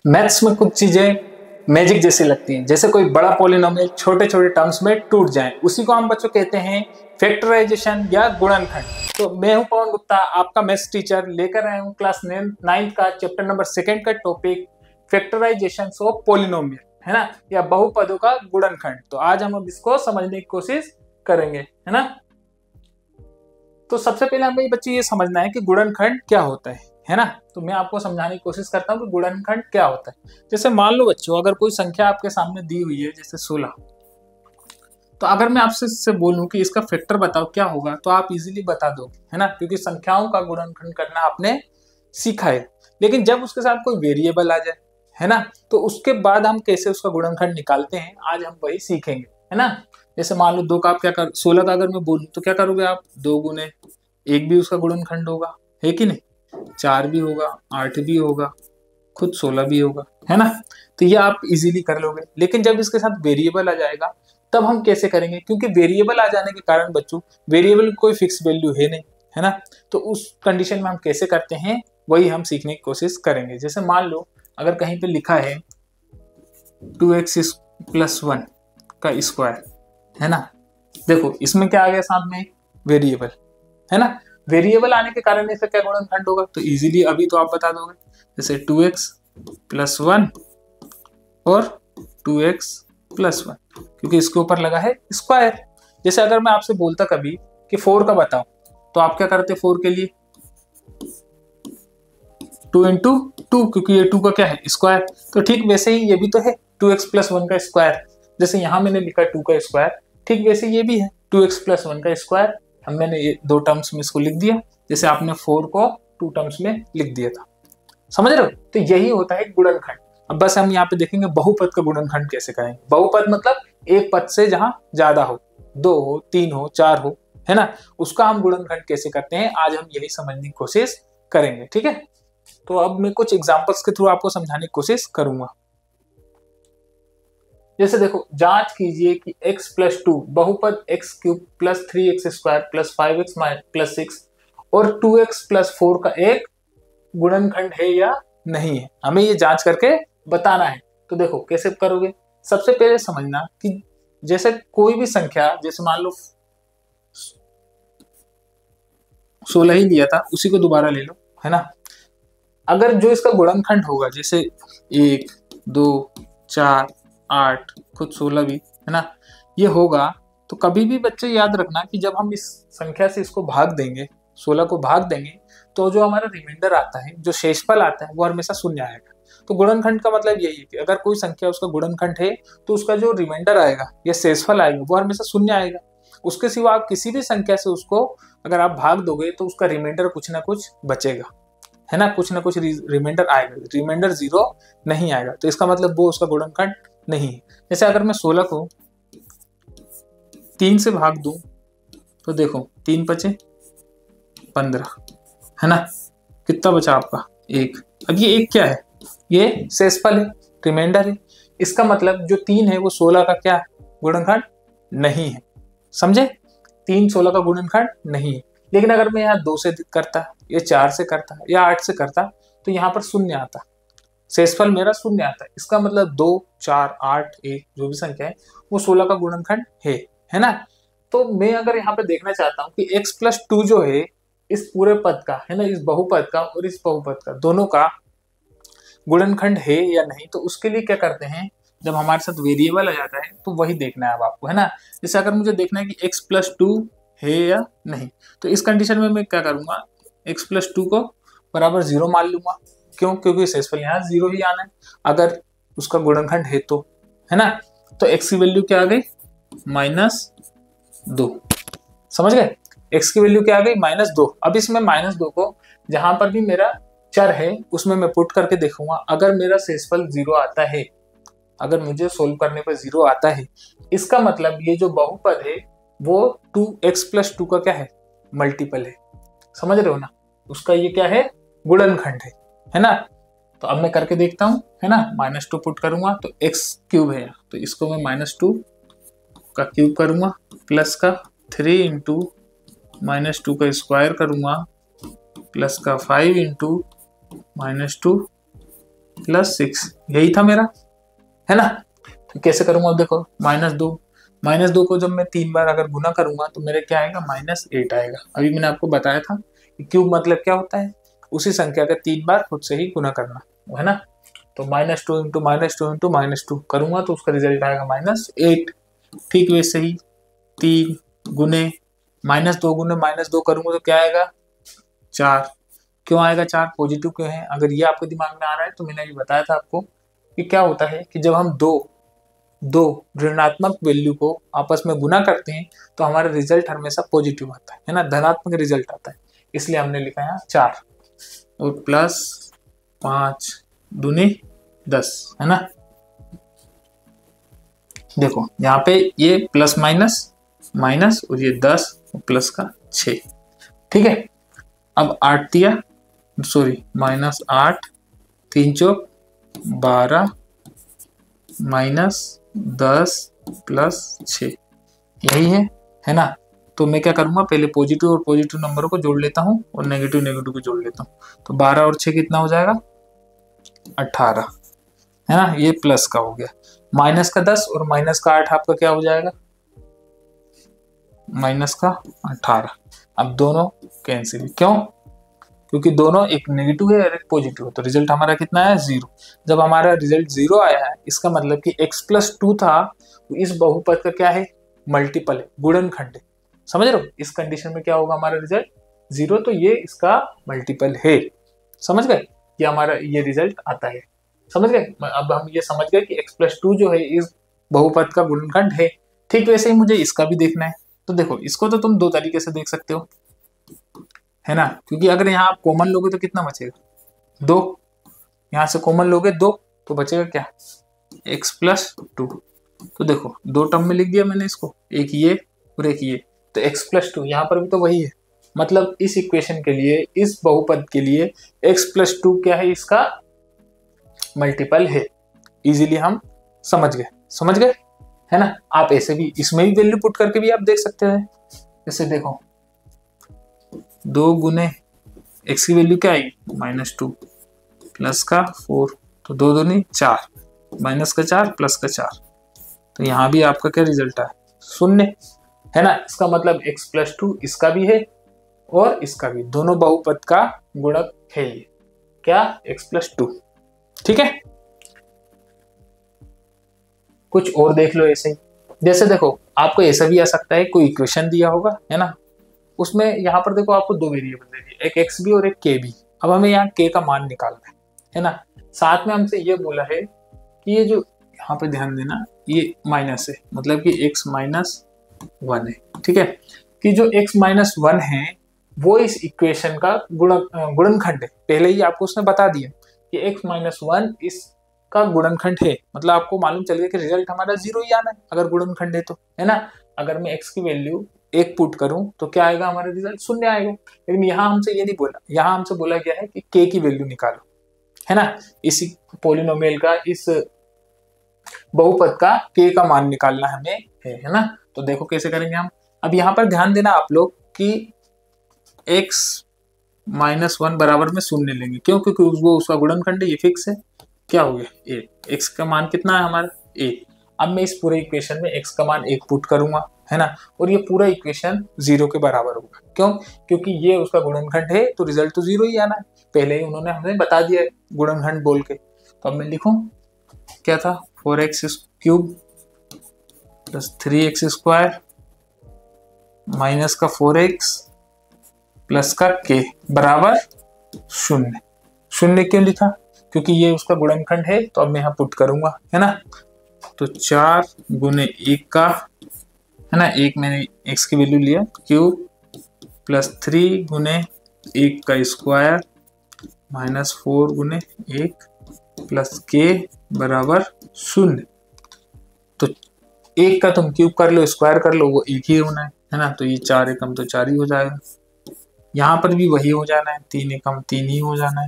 Maths में कुछ चीजें मैजिक जैसी लगती हैं, जैसे कोई बड़ा पॉलिनोमियल छोटे छोटे टर्म्स में टूट जाए, उसी को हम बच्चों कहते हैं फैक्टराइजेशन या गुणनखंड। तो मैं हूं पवन गुप्ता, आपका मैथ्स टीचर, लेकर आया हूं क्लास 9th का चैप्टर नंबर 2 का टॉपिक फैक्टराइजेशन ऑफ पॉलिनोमियल, है ना, या बहुपदों का गुणनखंड। तो आज हम अब इसको समझने की कोशिश करेंगे, है ना। तो सबसे पहले हमें बच्चे ये समझना है कि गुणनखंड क्या होता है ना। तो मैं आपको समझाने की कोशिश करता हूँ कि गुणनखंड क्या होता है। जैसे मान लो बच्चों, अगर कोई संख्या आपके सामने दी हुई है, जैसे 16, तो अगर मैं आपसे इससे बोलूं कि इसका फैक्टर बताओ क्या होगा, तो आप इजीली बता दोगे, है ना, क्योंकि संख्याओं का गुणनखंड करना आपने सीखा है। लेकिन जब उसके साथ कोई वेरिएबल आ जाए, है ना, तो उसके बाद हम कैसे उसका गुणनखंड निकालते हैं, आज हम वही सीखेंगे, है ना। जैसे मान लो 2 का आप क्या कर 16 का अगर मैं बोलूं तो क्या करोगे आप, 2 गुने 1 भी उसका गुणनखंड होगा, है कि नहीं, 4 भी होगा, 8 भी होगा, खुद 16 भी होगा, है ना। तो ये आप इजीली कर लोगे। लेकिन जब इसके साथ वेरिएबल आ जाएगा तब हम कैसे करेंगे, क्योंकि वेरिएबल आ जाने के कारण बच्चों, वेरिएबल की कोई फिक्स वैल्यू है नहीं, है ना। तो उस कंडीशन में हम कैसे करते हैं वही हम सीखने की कोशिश करेंगे। जैसे मान लो अगर कहीं पे लिखा है 2x + 1 का स्क्वायर, है ना, देखो इसमें क्या आ गया, साथ में वेरिएबल, है ना। वेरिएबल आने के कारण इसका क्या गुणनखंड होगा, तो इजीली अभी तो आप बता दोगे। जैसे 2x + 1 और 2x + 1, क्योंकि इसके ऊपर लगा है स्क्वायर। जैसे अगर मैं आपसे बोलता कभी कि 4 का बताओ, तो आप क्या करते 4 के लिए 2 × 2, क्योंकि ये 2 का क्या है, स्क्वायर। तो ठीक वैसे ही ये भी तो है 2x + 1 का स्क्वायर। जैसे यहाँ मैंने लिखा 2 का स्क्वायर, ठीक वैसे ये भी है 2x + 1 का स्क्वायर। हम मैंने ये 2 टर्म्स में इसको लिख दिया, जैसे आपने 4 को 2 टर्म्स में लिख दिया था। समझ रहे हो। तो यही होता है गुणनखंड। अब बस हम यहाँ पे देखेंगे बहुपद का गुणनखंड कैसे करेंगे। बहुपद मतलब एक पद से जहां ज्यादा हो, 2 हो, 3 हो, 4 हो, है ना, उसका हम गुणनखंड कैसे करते हैं, आज हम यही समझने की कोशिश करेंगे, ठीक है। तो अब मैं कुछ एग्जांपल्स के थ्रू आपको समझाने की कोशिश करूंगा। जैसे देखो, जांच कीजिए कि x + 2 बहुपद x³ + 3x² + 5x + 6 और 2x + 4 का एक गुणनखंड है या नहीं है। हमें ये जांच करके बताना है। तो देखो कैसे करोगे। सबसे पहले समझना कि जैसे कोई भी संख्या, जैसे मान लो 16 ही लिया था, उसी को दोबारा ले लो, है ना। अगर जो इसका गुणनखंड होगा, जैसे 1, 2, 4, 8, खुद 16 भी, है ना, ये होगा, तो कभी भी बच्चे याद रखना कि जब हम इस संख्या से इसको भाग देंगे, 16 को भाग देंगे, तो जो हमारा रिमाइंडर आता है, जो शेषफल आता है, वो हमेशा शून्य आएगा। तो गुणनखंड का मतलब यही है कि अगर कोई संख्या उसका गुणनखंड है, तो उसका जो रिमाइंडर आएगा या शेषफल आएगा वो हमेशा शून्य आएगा। उसके सिवा आप किसी भी संख्या से उसको अगर आप भाग दोगे तो उसका रिमाइंडर कुछ ना कुछ बचेगा, है ना, कुछ ना कुछ रिमाइंडर आएगा, रिमाइंडर 0 नहीं आएगा। तो इसका मतलब वो उसका गुणनखंड नहीं है। जैसे अगर मैं 16 को 3 से भाग दूं, तो देखो 3 बचे 15, है ना, कितना बचा आपका 1। अब ये 1 क्या है, ये शेषफल है, रिमाइंडर है। इसका मतलब जो 3 है वो 16 का क्या गुणनखंड नहीं है। समझे, 3 16 का गुणनखंड नहीं है। लेकिन अगर मैं यहाँ 2 से करता, या 4 से करता, या 8 से करता, तो यहाँ पर शून्य आता, शेषफल मेरा शून्य आता है। इसका मतलब 2, 4, 8, 1 जो भी संख्या है वो 16 का गुणनखंड है ना। तो मैं अगर यहाँ पे देखना चाहता हूँ कि x + 2 जो है इस पूरे पद का, है ना, इस बहुपद का और इस बहुपद का, दोनों का गुणनखंड है या नहीं, तो उसके लिए क्या करते हैं, जब हमारे साथ वेरिएबल आ जाता है तो वही देखना है अब आपको, है ना। जैसे अगर मुझे देखना है कि x + 2 है या नहीं, तो इस कंडीशन में मैं क्या करूंगा, x + 2 को बराबर 0 मान लूंगा। क्यों, क्योंकि शेषफल यहाँ 0 ही आना है अगर उसका गुणनखंड है तो, है ना। तो x की वैल्यू क्या आ गई, -2। समझ गए, x की वैल्यू क्या आ गई, -2। अब इसमें -2 को जहां पर भी मेरा चर है उसमें मैं पुट करके देखूंगा। अगर मेरा शेषफल 0 आता है, अगर मुझे सोल्व करने पर 0 आता है, इसका मतलब ये जो बहुपद है वो 2x + 2 का क्या है, मल्टीपल है। समझ रहे हो ना, उसका ये क्या है, गुणनखंड है ना। तो अब मैं करके देखता हूं, है ना, -2 पुट करूंगा तो x³ है, तो इसको मैं -2 का क्यूब करूंगा, प्लस का 3 × -2 का स्क्वायर करूंगा, प्लस का 5 × -2 +6, यही था मेरा, है ना। तो कैसे करूंगा, देखो -2 को जब मैं 3 बार अगर गुना करूंगा तो मेरे क्या आएगा, -8 आएगा। अभी मैंने आपको बताया था कि क्यूब मतलब क्या होता है, उसी संख्या का 3 बार खुद से ही गुना करना, है ना। तो -2 इंटू -2 इंटू -2 करूंगा तो उसका रिजल्ट आएगा -8। ठीक वैसे ही 3 गुने -2 गुने -2 करूंगा तो क्या आएगा, 4। क्यों आएगा 4, पॉजिटिव क्यों है? अगर ये आपके दिमाग में आ रहा है तो मैंने अभी बताया था आपको कि क्या होता है कि जब हम दो ऋणात्मक वैल्यू को आपस में गुना करते हैं तो हमारा रिजल्ट हमेशा पॉजिटिव आता है ना, धनात्मक रिजल्ट आता है। इसलिए हमने लिखा है 4 और +5 दूनी 10, है ना। देखो यहाँ पे ये प्लस माइनस और ये 10 और प्लस का 6, ठीक है। अब 8 दिया, सॉरी -8, 3 चौक 12 -10 प्लस 6, यही है ना। तो मैं क्या करूंगा, पहले पॉजिटिव और पॉजिटिव नंबर को जोड़ लेता हूँ और नेगेटिव को जोड़ लेता हूँ। तो 12 और 6 कितना हो जाएगा, 18, है ना। ये प्लस का हो गया, माइनस का 10 और माइनस का 8 आपका क्या हो जाएगा, -18। अब दोनों कैंसिल, क्यों? क्योंकि दोनों एक नेगेटिव है और एक पॉजिटिव है, तो रिजल्ट हमारा कितना है, 0। जब हमारा रिजल्ट 0 आया है इसका मतलब कि x+2 था, तो इस बहुपद का क्या है, मल्टीपल है, गुणनखंड है। समझ रहे हो, इस कंडीशन में क्या होगा हमारा रिजल्ट 0, तो ये इसका मल्टीपल है। समझ गए, ये हमारा ये रिजल्ट आता है, समझ गए। अब हम ये समझ गए कि x+2 जो है इस बहुपद का गुणनखंड है। ठीक वैसे ही मुझे इसका भी देखना है। तो देखो इसको तो तुम 2 तरीके से देख सकते हो, है ना, क्योंकि अगर यहाँ आप कॉमन लोगे तो कितना बचेगा, 2। यहाँ से कॉमन लोगे 2 तो बचेगा क्या, x+2। तो देखो 2 टर्म में लिख दिया मैंने इसको, एक ये और एक ये, तो x+2 यहाँ पर भी तो वही है। मतलब इस इक्वेशन के लिए, इस बहुपद के लिए x+2 क्या है, इसका मल्टीपल है। इजीली हम समझ गए, है ना। आप ऐसे भी इसमें भी वैल्यू पुट करके भी आप देख सकते हैं। जैसे देखो 2 गुने x की वैल्यू क्या आएगी, -2 प्लस का 4, तो 2 दूनी 4, माइनस का 4 प्लस का 4, तो यहाँ भी आपका क्या रिजल्ट आया, 0, है ना। इसका मतलब x+2 इसका भी है और इसका भी, दोनों बहुपद का गुणक है ये क्या, x+2, ठीक है। कुछ और देख लो ऐसे ही, जैसे देखो आपको ऐसा भी आ सकता है, कोई इक्वेशन दिया होगा, है ना, उसमें यहाँ पर देखो आपको 2 वेरिएबल दे दिए, एक x भी और एक k भी। अब हमें यहाँ k का मान निकालना है ना। साथ में हमसे ये बोला है कि ये जो यहाँ पे ध्यान देना, ये माइनस है, मतलब कि x-1 है, ठीक है। कि जो x-1 है वो इस इक्वेशन का गुणनखंड है। पहले ही आपको उसने बता दिया कि x-1 इसका गुणनखंड है, मतलब आपको मालूम चल गया कि रिजल्ट हमारा 0 ही आना है अगर गुणनखंड है तो, है ना। अगर मैं x की वैल्यू 1 पुट करूं तो क्या आएगा, हमारा रिजल्ट 0 आएगा। लेकिन यहाँ हमसे ये नहीं बोला, यहाँ हमसे बोला गया है कि k की वैल्यू निकालो, है ना। इसी पॉलिनोमियल का, इस बहुपद का k का मान निकालना हमें है ना। तो देखो कैसे करेंगे हम। अब यहाँ पर ध्यान देना आप लोग कि x-1 बराबर में 0 लेंगे, क्यों, क्योंकि वो उसका गुणनखंड है, ये फिक्स है। क्या हो गया, a, x का मान कितना है हमारा, a। अब मैं इस पूरे इक्वेशन में x का मान 1 पुट करूंगा, है ना, और ये पूरा इक्वेशन 0 के बराबर होगा। क्यों, क्योंकि ये उसका गुणनखंड है तो रिजल्ट तो 0 ही आना है, पहले ही उन्होंने हमें बता दिया है गुणनखंड बोल के। तो अब मैं लिखूं क्या था, 4x³ प्लस 3x² माइनस का 4x प्लस का k बराबर 0। क्यों लिखा, क्योंकि ये उसका गुणनखंड है। तो अब मैं यहाँ पुट करूंगा, है ना। तो 4 गुने 1 का, है ना, 1 मैंने x की वैल्यू लिया, क्यूब प्लस 3 गुने 1 का स्क्वायर माइनस 4 गुने 1 प्लस k बराबर 0। तो 1 का तुम क्यूब कर लो, स्क्वायर कर लो, वो 1 ही होना है ना। तो ये 4 एकम तो 4 ही हो जाएगा, यहाँ पर भी वही हो जाना है, 3 एकम 3 ही हो जाना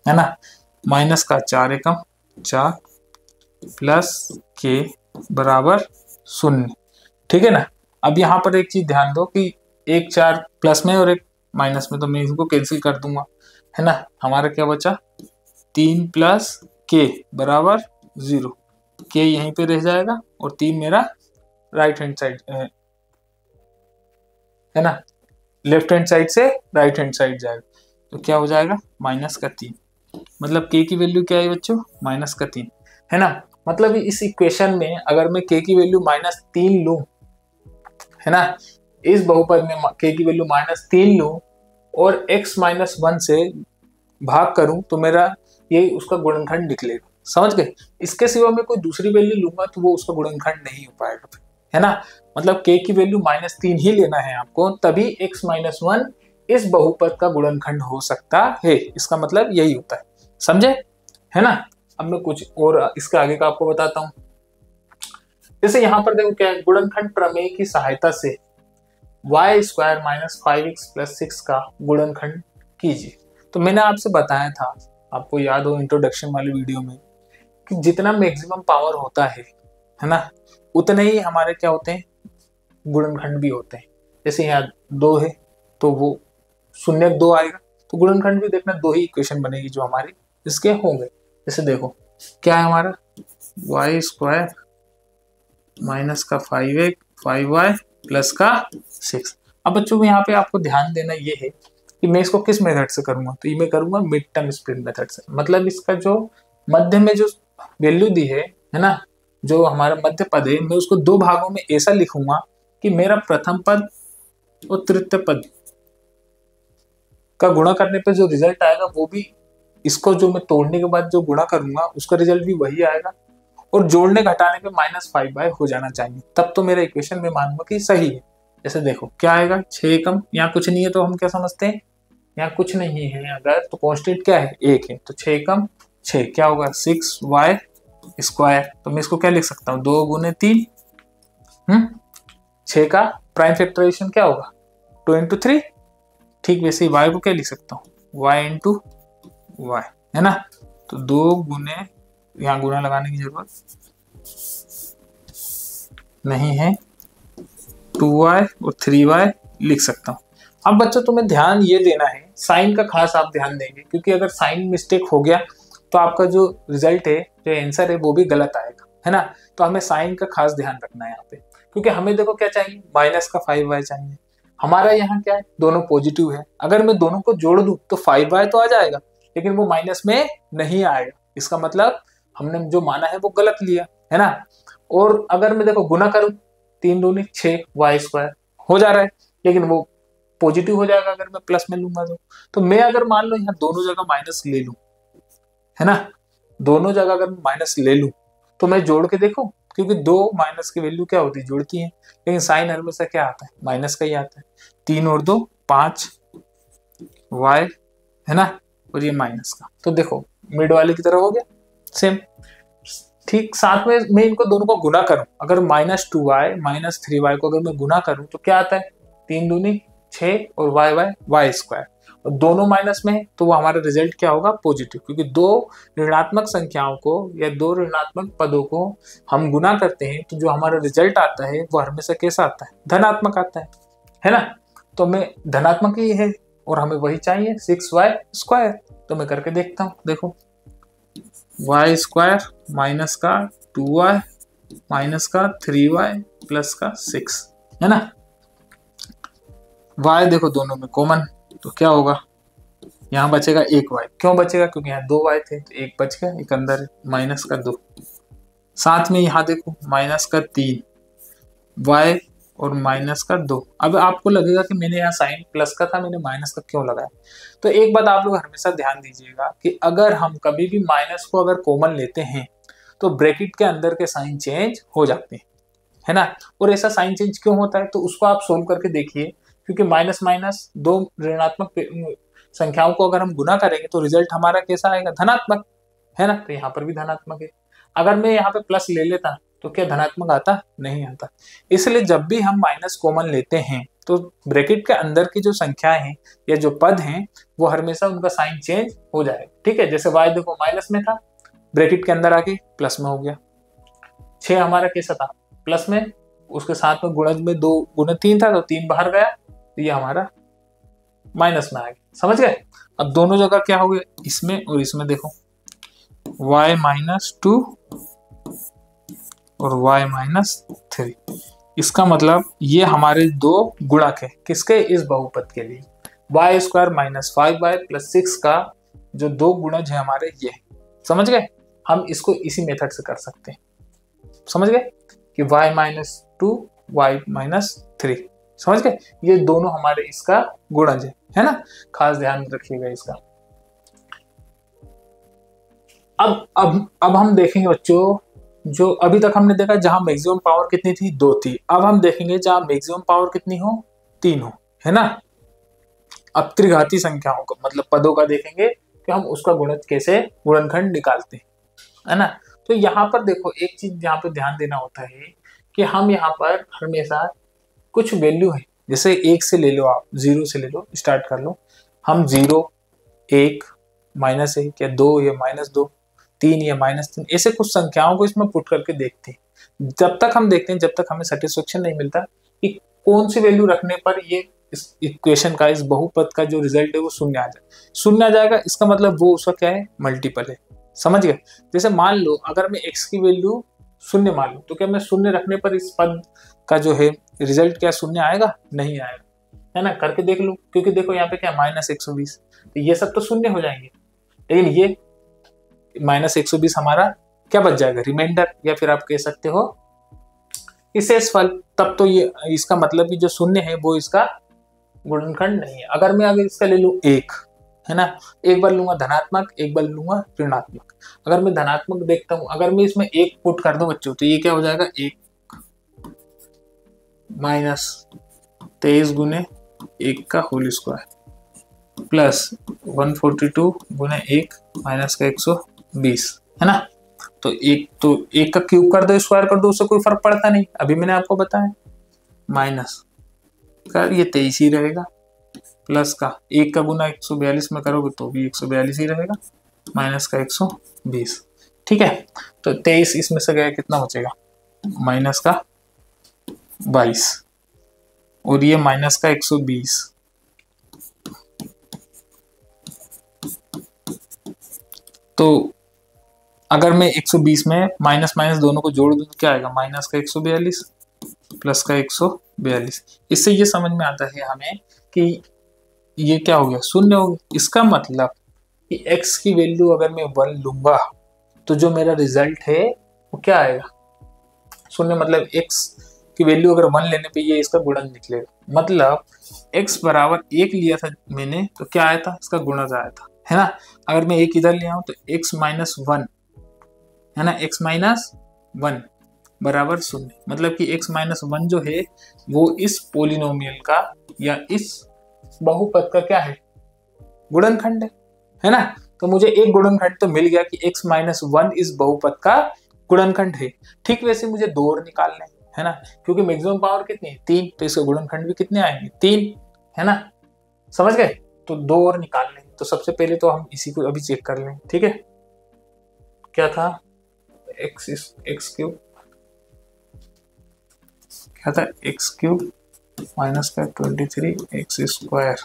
है ना। माइनस का 4 एकम 4 प्लस k बराबर 0, ठीक है ना। अब यहाँ पर एक चीज ध्यान दो कि एक 4 प्लस में और एक माइनस में, तो मैं इसको कैंसिल कर दूंगा, है ना। हमारा क्या बचा, 3 प्लस के बराबर 0, के यहीं पे रह जाएगा और 3 मेरा राइट हैंड साइड है ना, लेफ्ट हैंड साइड से राइट हैंड साइड जाएगा, तो क्या हो जाएगा -3। मतलब के की वैल्यू क्या है बच्चों, -3 है ना। मतलब इस इक्वेशन में अगर मैं के की वैल्यू -3 लूं, है ना, इस बहुपद में के की वैल्यू -3 लूं और x-1 से भाग करूं तो मेरा ये उसका गुणनखंड निकलेगा। समझ गए। इसके सिवा मैं कोई दूसरी वैल्यू लूंगा तो वो उसका गुणनखंड नहीं हो पाएगा, है ना। मतलब k की वैल्यू -3 ही लेना है आपको, तभी x-1 इस बहुपद का गुणनखंड हो सकता है। इसका मतलब यही होता है, समझे, है ना। अब मैं कुछ और इसके आगे का आपको बताता हूं। जैसे यहाँ पर देखो क्या है, गुणनखंड प्रमेय की सहायता से y² - 5x + 6 का गुणनखंड कीजिए। तो मैंने आपसे बताया था, आपको याद हो इंट्रोडक्शन वाली वीडियो में, कि जितना मैक्सिमम पावर होता है ना, उतने ही हमारे क्या होते हैं, गुणनखंड भी होते हैं। जैसे यहाँ 2 है तो वो 0 आएगा, तो गुणनखंड भी देखना 2 ही इक्वेशन बनेगी जो हमारी इसके होंगे। जैसे देखो क्या है हमारा, y² - 5y + 6। अब बच्चों को यहाँ पे आपको ध्यान देना ये है कि मैं इसको किस मेथड से करूंगा, तो ये मैं करूंगा मिड टर्म स्प्लिट मेथड से। मतलब इसका जो मध्य में जो वैल्यू दी है ना, जो हमारा मध्य पद है, मैं उसको 2 भागों में ऐसा लिखूंगा कि मेरा प्रथम पद और तृतीय पद का गुणा करने पे जो रिजल्ट आएगा वो भी, इसको जो मैं तोड़ने के बाद जो गुणा करूंगा उसका रिजल्ट भी वही आएगा, और जोड़ने घटाने पे -5 हो जाना चाहिए, तब तो मेरा इक्वेशन में मानूंगा कि सही है। जैसे देखो क्या आएगा, 6 एकम, यहाँ कुछ नहीं है तो हम क्या समझते हैं, यहाँ कुछ नहीं है अगर, तो कांस्टेंट क्या है, 1 है, तो 6 एकम 6 क्या होगा, 6y²। तो मैं इसको क्या लिख सकता हूँ, 2 × 3, 6 का प्राइम फैक्टराइजेशन क्या होगा, 2 × 3। ठीक वैसे ही y को क्या लिख सकता हूँ, y × y, है ना। तो 2 गुने, यहाँ गुना लगाने की जरूरत नहीं है, 2y और 3y लिख सकता हूँ। अब बच्चों तुम्हें ध्यान ये देना है, साइन का खास आप ध्यान देंगे, क्योंकि अगर साइन मिस्टेक हो गया तो आपका जो रिजल्ट है, जो आंसर है, वो भी गलत आएगा, है ना। तो हमें साइन का खास ध्यान रखना है यहाँ पे, क्योंकि हमें देखो क्या चाहिए, -5y चाहिए। हमारा यहाँ क्या है, दोनों पॉजिटिव है, अगर मैं दोनों को जोड़ दूं तो 5y तो आ जाएगा, लेकिन वो माइनस में नहीं आएगा। इसका मतलब हमने जो माना है वो गलत लिया, है ना। और अगर मैं देखो गुना करूं, 3 दूनी 6y² हो जा रहा है, लेकिन वो पॉजिटिव हो जाएगा अगर मैं प्लस में लूंगा तो मैं अगर मान लो यहाँ दोनों जगह माइनस ले लूं, है ना, दोनों जगह अगर माइनस ले लूं तो मैं जोड़ के देखूं, क्योंकि 2 माइनस की वैल्यू क्या होती है, जुड़ती है, लेकिन साइन हमेशा क्या आता है, माइनस का ही आता है। 3 और 2 5 y, है ना, और ये माइनस का, तो देखो मिड वाले की तरह हो गया सेम। ठीक साथ में मैं इनको दोनों को गुना करूं, अगर -2y - 3y को अगर मैं गुना करूं तो क्या आता है, 3 दूनी 6 और y² और दोनों माइनस में है, तो वो हमारा रिजल्ट क्या होगा, पॉजिटिव, क्योंकि 2 ऋणात्मक संख्याओं को या 2 ऋणात्मक पदों को हम गुना करते हैं तो जो हमारा रिजल्ट आता है वो हमेशा कैसा आता है, धनात्मक आता है ना। तो मैं धनात्मक ही है और हमें वही चाहिए, 6y²। तो मैं करके देखता हूँ, देखो y² माइनस का 2y माइनस का 3y प्लस का 6, है ना। y देखो दोनों में कॉमन, तो क्या होगा, यहाँ बचेगा 1y। क्यों बचेगा, क्योंकि यहाँ 2y थे तो 1 बच गया, एक अंदर -2। साथ में यहाँ देखो -3y और -2। अब आपको लगेगा कि मैंने यहाँ साइन प्लस का था, मैंने माइनस का क्यों लगाया। तो एक बात आप लोग हमेशा ध्यान दीजिएगा कि अगर हम कभी भी माइनस को अगर कॉमन लेते हैं तो ब्रैकेट के अंदर के साइन चेंज हो जाते हैं, है ना। और ऐसा साइन चेंज क्यों होता है, तो उसको आप सोल्व करके देखिए, क्योंकि माइनस माइनस 2 ऋणात्मक संख्याओं को अगर हम गुना करेंगे तो रिजल्ट हमारा कैसा आएगा, धनात्मक, है ना। तो यहाँ पर भी धनात्मक है। अगर मैं यहाँ पे प्लस ले लेता तो क्या धनात्मक आता, नहीं आता। इसलिए जब भी हम माइनस कॉमन लेते हैं तो ब्रैकेट के अंदर की जो संख्याएं हैं या जो पद हैं वो हमेशा उनका साइन चेंज हो जाएगा, ठीक है। जैसे y देखो माइनस में था, ब्रैकेट के अंदर आके प्लस में हो गया। 6 हमारा कैसा था, प्लस में, उसके साथ में गुणज में 2 × 3 था तो 3 बाहर गया, तो ये हमारा माइनस में आ गया, समझ गए। अब दोनों जगह क्या हो गया, इसमें और इसमें देखो y -2 और y -3। इसका मतलब ये हमारे दो गुणक है किसके, इस बहुपद के लिए। y² - 5y + 6 का जो दो गुणज है हमारे ये, समझ गए। हम इसको इसी मेथड से कर सकते हैं, समझ गए कि y -2 y -3, समझ गए। ये दोनों हमारे इसका गुणज है ना, खास ध्यान रखिएगा इसका। अब हम देखेंगे बच्चों, जो अभी तक हमने देखा जहां मैक्सिमम पावर कितनी थी, 2 थी। अब हम देखेंगे जहां मैक्सिमम पावर कितनी हो, 3 हो, है ना। अब त्रिघाती संख्याओं का मतलब पदों का देखेंगे कि हम उसका गुणज कैसे, गुणनखंड निकालते हैं, है ना। तो यहाँ पर देखो एक चीज यहाँ पे ध्यान देना होता है कि हम यहाँ पर हमेशा कुछ वैल्यू है, जैसे 1 से ले लो, आप 0 से ले लो, स्टार्ट कर लो। हम 0, 1, -1 या 2 या -2, 3 या -3, ऐसे कुछ संख्याओं को इसमें पुट करके देखते हैं। जब तक हम देखते हैं, जब तक हमें सेटिस्फेक्शन नहीं मिलता कि कौन सी वैल्यू रखने पर ये इस इक्वेशन का, इस बहुपद का जो रिजल्ट है वो शून्य आ जाए। शून्य आ जाएगा इसका मतलब वो उसका क्या है, मल्टीपल है, समझ गए। जैसे मान लो अगर मैं x की वैल्यू शून्य मान लूं, तो क्या मैं शून्य रखने पर इस पद का जो है रिजल्ट क्या शून्य आएगा, नहीं आएगा, है ना। करके देख लो, क्योंकि देखो यहाँ पे क्या -120, तो ये सब तो शून्य हो जाएंगे, लेकिन ये -120 हमारा क्या बच जाएगा, रिमाइंडर, या फिर आप कह सकते हो कि शेषफल। तब तो ये इसका मतलब कि जो शून्य है वो इसका गुणनखंड नहीं है। अगर मैं इसका ले लूं 1, है ना, एक बार लूंगा धनात्मक, एक बार लूंगा ऋणात्मक। अगर मैं धनात्मक देखता हूं, अगर मैं इसमें 1 पुट कर दूं बच्चों, तो ये क्या हो जाएगा, 1 -23 गुने 1 का होल स्क्वायर प्लस 142 गुने 1 माइनस का 120, है ना। तो 1 का क्यूब कर दो, स्क्वायर कर दो, उससे कोई फर्क पड़ता नहीं, अभी मैंने आपको बताया। माइनस का ये 23 ही रहेगा, प्लस का 1 का गुना 142 में करोगे तो भी 142 ही रहेगा, माइनस का 120, ठीक है। तो 23 इसमें से गया, कितना बचेगा, माइनस का 22, और ये माइनस का 120। तो अगर मैं 120 में माइनस माइनस दोनों को जोड़ दूं तो क्या आएगा, माइनस का 142 प्लस का 142। इससे ये समझ में आता है हमें कि ये क्या हो गया, शून्य हो गया। इसका मतलब कि x की वैल्यू अगर मैं 1 लूंगा तो जो मेरा रिजल्ट है वो क्या आएगा, शून्य। मतलब x की वैल्यू अगर 1 लेने पे ये इसका गुणन निकलेगा। मतलब x बराबर 1 लिया था मैंने तो क्या आया था, इसका गुणज आया था, है ना। अगर मैं 1 इधर ले आऊं तो x - 1, है ना, x - 1 बराबर 0। मतलब कि x - 1 जो है वो इस पोलिनोमियल का या इस बहुपद का क्या है, गुणनखंड है ना। तो मुझे एक गुणनखंड तो मिल गया कि x - 1 इस बहुपद का गुणनखंड है। ठीक वैसे मुझे 2 और निकालने हैं, है ना, क्योंकि मैक्सिमम पावर कितनी है, 3, तो इसके गुणनखंड भी कितने आएंगे, 3, है ना, समझ गए। तो 2 और निकालने, तो सबसे पहले तो हम इसी को अभी चेक कर लें, ठीक है। क्या था, x क्यूब, क्या था, x क्यूब माइनस का 23 x स्क्वायर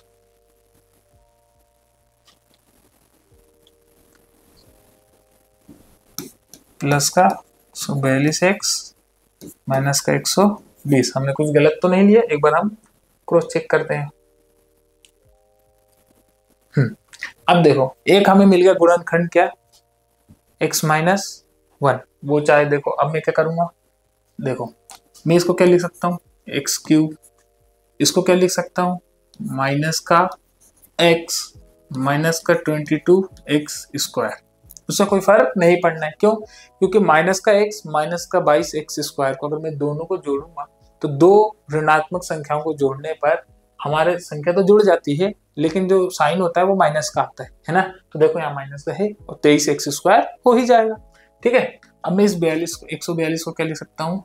प्लस का 142x माइनस का 120। हमने कुछ गलत तो नहीं लिया, एक बार हम क्रॉस चेक करते हैं। अब देखो एक हमें मिल गया गुणनखंड क्या, x - 1, वो चाहे देखो। अब मैं क्या करूंगा, देखो मैं इसको क्या लिख सकता हूँ, x क्यूब, इसको क्या लिख सकता हूँ, माइनस का x माइनस का 22x स्क्वायर। उससे कोई फर्क नहीं पड़ना है, क्यों, क्योंकि माइनस का x माइनस का 22x स्क्वायर को अगर मैं दोनों को जोड़ूंगा तो दो ऋणात्मक संख्याओं को जोड़ने पर हमारे संख्या तो जुड़ जाती है, लेकिन जो साइन होता है वो माइनस का आता है ना। तो देखो यहाँ माइनस का है और 23x स्क्वायर हो ही जाएगा, ठीक है। अब मैं इस 142 को क्या लिख सकता हूँ,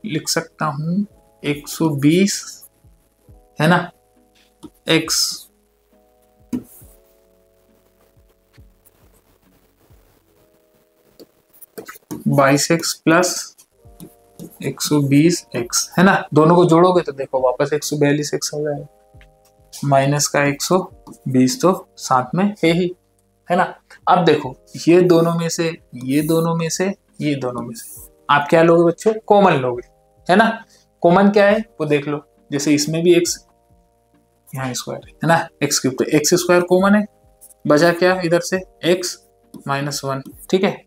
लिख सकता हूँ 120, है ना, x 22x प्लस 120x, है ना। दोनों को जोड़ोगे तो देखो वापस 142x हो जाएगा, माइनस का 120 तो साथ में है ही, है ना। अब देखो ये दोनों में से, ये दोनों में से, ये दोनों में से आप क्या लोगे बच्चों, कॉमन लोगे, है ना। कॉमन क्या है वो देख लो, जैसे इसमें भी x यहाँ स्क्वायर है ना, एक्स क्यूब, तो एक्स स्क्वायर कॉमन है, बचा क्या इधर से x माइनस 1, ठीक है।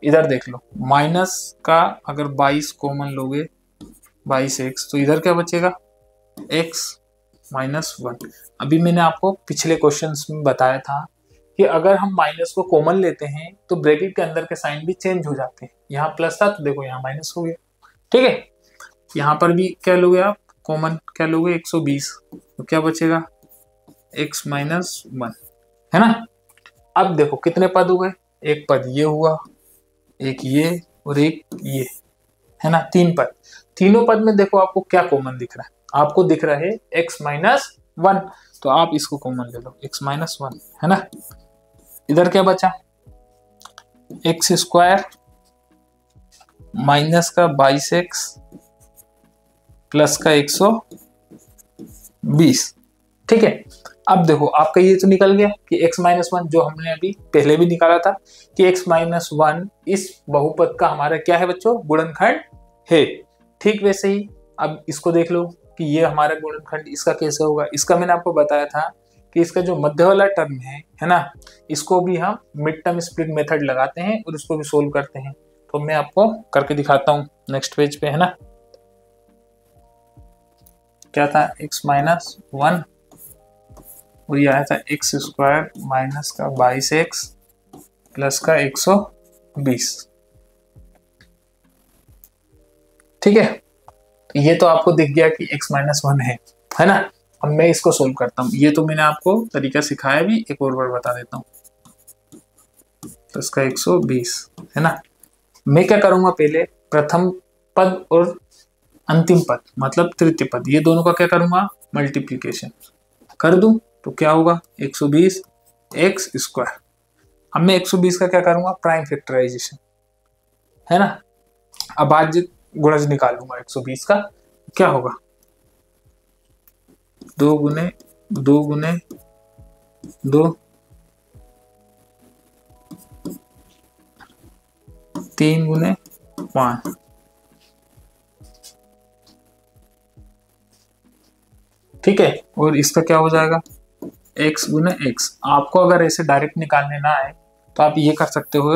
इधर देख लो माइनस का अगर 22 कॉमन लोगे 22x, तो इधर क्या बचेगा x माइनस 1। अभी मैंने आपको पिछले क्वेश्चंस में बताया था कि अगर हम माइनस को कॉमन लेते हैं तो ब्रैकेट के अंदर के साइन भी चेंज हो जाते हैं। यहाँ प्लस था तो देखो यहाँ माइनस हो गया, ठीक है। यहाँ पर भी क्या लोगे आप कॉमन, क्या लोगे 120, तो क्या बचेगा x माइनस 1, है ना। अब देखो कितने पद हो गए, एक पद ये हुआ, एक ये और एक ये, है ना, 3 पद। तीनों पद में देखो आपको क्या कॉमन दिख रहा है, आपको दिख रहा है x माइनस 1, तो आप इसको कॉमन ले लो x माइनस 1, है ना। इधर क्या बचा एक्स स्क्वायर माइनस का 22x प्लस का 120, ठीक है। अब देखो आपका ये तो निकल गया कि x माइनस 1 जो हमने अभी पहले भी निकाला था कि x माइनस 1 इस बहुपद का हमारा क्या है बच्चों, गुणनखंड है। ठीक वैसे ही अब इसको देख लो कि ये हमारा गुणनखंड इसका कैसे होगा। इसका मैंने आपको बताया था कि इसका जो मध्य वाला टर्म है ना, इसको भी हम मिड टर्म स्प्लिट मेथड लगाते हैं और इसको भी सोल्व करते हैं। तो मैं आपको करके दिखाता हूँ नेक्स्ट पेज पे, है ना। क्या था x माइनस 1 और ये आया था एक्स स्क्वायर माइनस का 22x प्लस का 120, ठीक है। ये तो आपको दिख गया कि x माइनस 1 है ना। अब मैं इसको सोल्व करता हूँ, ये तो मैंने आपको तरीका सिखाया भी, एक और बार बता देता हूँ। प्लस का 120, है ना। मैं क्या करूंगा, पहले प्रथम पद और अंतिम पद मतलब तृतीय पद, ये दोनों का क्या करूंगा, मल्टीप्लीकेशन कर दूं तो क्या होगा 120 एक्स स्क्वायर। अब मैं 120 का क्या करूंगा, प्राइम फैक्टराइजेशन, है ना। अब आज गुणज निकालूंगा 120 का, क्या होगा 2 गुने 2 गुने 2 3 गुने 5, ठीक है। और इसका क्या हो जाएगा x गुने x। आपको अगर ऐसे डायरेक्ट निकालने ना आए तो आप ये कर सकते हो,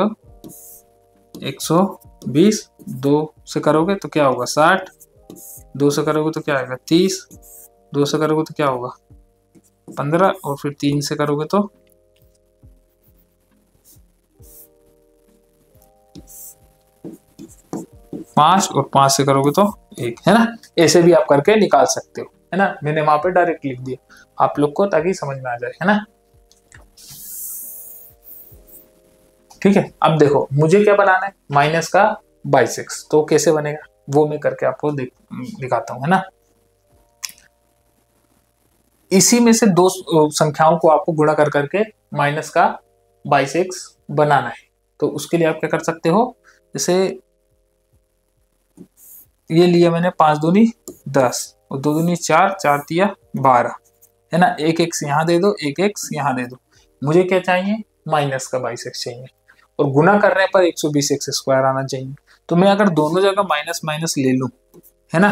120 2 से करोगे तो क्या होगा 60, 2 से करोगे तो क्या आएगा 30, 2 से करोगे तो क्या होगा 15 और फिर 3 से करोगे तो 5 और 5 से करोगे तो 1, है ना। ऐसे भी आप करके निकाल सकते हो, है ना। मैंने वहां पे डायरेक्ट लिख दिया आप लोग को ताकि समझ में आ जाए, है ना। ठीक है। अब देखो मुझे क्या बनाना है, माइनस का 22x, तो कैसे बनेगा वो मैं करके आपको दिखाता हूं, है ना। इसी में से दो संख्याओं को आपको गुणा कर करके माइनस का 22x बनाना है। तो उसके लिए आप क्या कर सकते हो, जैसे ये लिया मैंने 5 दूनी 10 और 2 दूनी 4, 4 तिया 12, है ना। एक एक्स यहाँ दे दो, एक एक्स यहाँ दे दो। मुझे क्या चाहिए, माइनस का 22x चाहिए और गुणा करने पर 120 एक्स स्क्वायर आना चाहिए। तो मैं अगर दोनों जगह माइनस माइनस ले लूं, है ना,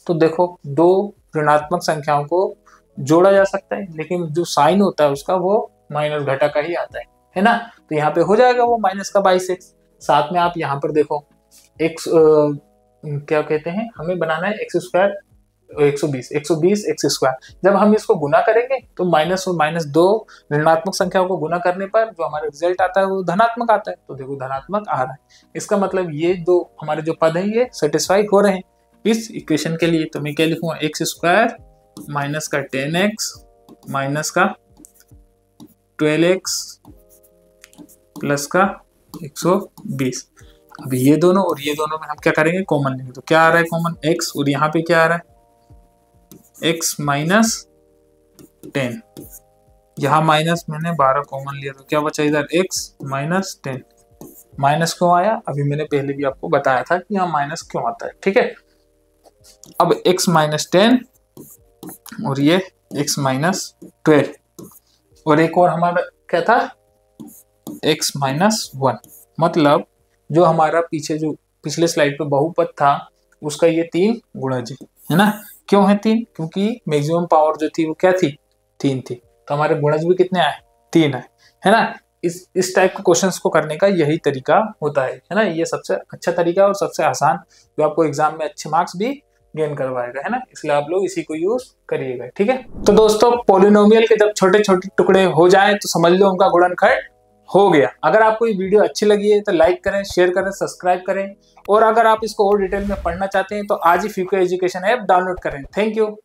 तो देखो दो ऋणात्मक संख्याओं को जोड़ा जा सकता है, लेकिन जो साइन होता है उसका वो माइनस घटा का ही आता है ना। तो यहाँ पे हो जाएगा वो माइनस का 22x। साथ में आप यहाँ पर देखो एक्स क्या कहते हैं, हमें बनाना है एक्स स्क्वायर 120 एक्स स्क्वायर। जब हम इसको गुना करेंगे तो माइनस और माइनस दो ऋणात्मक संख्याओं को गुना करने पर जो हमारा रिजल्ट आता है वो धनात्मक आता है। तो देखो धनात्मक आ रहा है, इसका मतलब ये दो हमारे जो पद हैं ये सेटिस्फाई हो रहे हैं इस इक्वेशन के लिए। तो मैं क्या लिखूंगा, एक्स स्क्वायर माइनस का 10x माइनस का 12x प्लस का 120। अब ये दोनों और ये दोनों में हम क्या करेंगे, कॉमन लेंगे। तो क्या आ रहा है कॉमन, x, और यहाँ पे क्या आ रहा है x माइनस 10, यहाँ माइनस मैंने 12 कॉमन लिया तो क्या बचा इधर x माइनस 10। माइनस क्यों आया, अभी मैंने पहले भी आपको बताया था कि यहाँ माइनस क्यों आता है, ठीक है। अब x माइनस 10 और ये x माइनस 12 और एक और हमारा क्या था x माइनस 1। मतलब जो हमारा जो पिछले स्लाइड पे बहुपद था उसका ये 3 गुणज है ना। क्यों है 3? क्योंकि मैक्सिमम पावर जो थी वो क्या थी? 3 थी। तो हमारे गुणज भी कितने आए? 3 आए, है ना। इस टाइप के क्वेश्चंस को करने का यही तरीका होता है ना। ये सबसे अच्छा तरीका और सबसे आसान, जो आपको एग्जाम में अच्छे मार्क्स भी गेन करवाएगा, है ना। इसलिए आप लोग इसी को यूज करिएगा, ठीक है। तो दोस्तों, पॉलिनोमियल के जब छोटे छोटे टुकड़े हो जाए तो समझ लो उनका गुणनखंड हो गया। अगर आपको ये वीडियो अच्छी लगी है तो लाइक करें, शेयर करें, सब्सक्राइब करें। और अगर आप इसको और डिटेल में पढ़ना चाहते हैं तो आज ही फ्यूके एजुकेशन ऐप डाउनलोड करें। Thank you.